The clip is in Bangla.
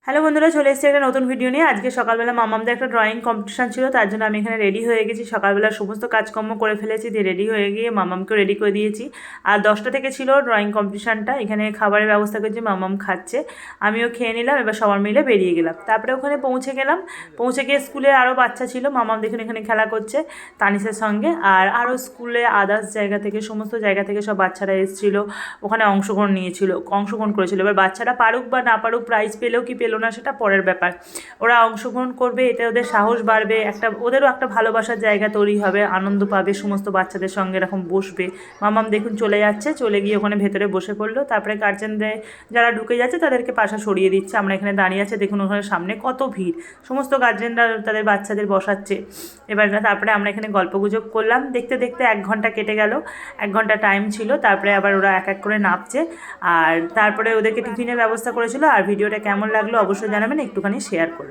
হ্যালো বন্ধুরা, চলে এসেছি একটা নতুন ভিডিও নিয়ে। আজকে সকালবেলা মামামদের একটা ড্রয়িং কম্পিটিশন ছিল, তার জন্য আমি এখানে রেডি হয়ে গেছি। সকালবেলা সমস্ত কাজকর্ম করে ফেলেছি, দিয়ে রেডি হয়ে গিয়ে মামামকেও রেডি করে দিয়েছি। আর 10টা থেকে ছিল ড্রয়িং কম্পিটিশানটা। এখানে খাবারের ব্যবস্থা করেছি, মামাম খাচ্ছে, আমিও খেয়ে নিলাম। এবার সবার মিলে বেরিয়ে গেলাম। তারপরে ওখানে পৌঁছে গেলাম। পৌঁছে গিয়ে স্কুলে আরও বাচ্চা ছিল, মামাম দেখুন এখানে খেলা করছে তানিসের সঙ্গে। আর আরও স্কুলে আদার্স জায়গা থেকে, সমস্ত জায়গা থেকে সব বাচ্চারা এসেছিলো, ওখানে অংশগ্রহণ করেছিল। এবার বাচ্চারা পারুক বা না পারুক, প্রাইজ পেলেও কি পেলো না সেটা পরের ব্যাপার। ওরা অংশগ্রহণ করবে, এতে ওদের সাহস বাড়বে, ওদেরও একটা ভালোবাসার জায়গা তৈরি হবে, আনন্দ পাবে, সমস্ত বাচ্চাদের সঙ্গে এরকম বসবে। মামাম দেখুন চলে যাচ্ছে, চলে গিয়ে ওখানে ভেতরে বসে পড়লো। তারপরে গার্জেনদের যারা ঢুকে যাচ্ছে তাদেরকে পাশা সরিয়ে দিচ্ছে। আমরা এখানে দাঁড়িয়ে আছে, দেখুন ওখানে সামনে কত ভিড়, সমস্ত গার্জেনরা তাদের বাচ্চাদের বসাচ্ছে। এবার তারপরে আমরা এখানে গল্পগুজব করলাম, দেখতে দেখতে 1 ঘন্টা কেটে গেল। 1 ঘন্টা টাইম ছিল। তারপরে আবার ওরা এক এক করে নামছে। আর তারপরে ওদেরকে টিফিনের ব্যবস্থা করেছিল। আর ভিডিওটা কেমন লাগলো অবশ্যই জানাবেন, একটুখানি শেয়ার করুন।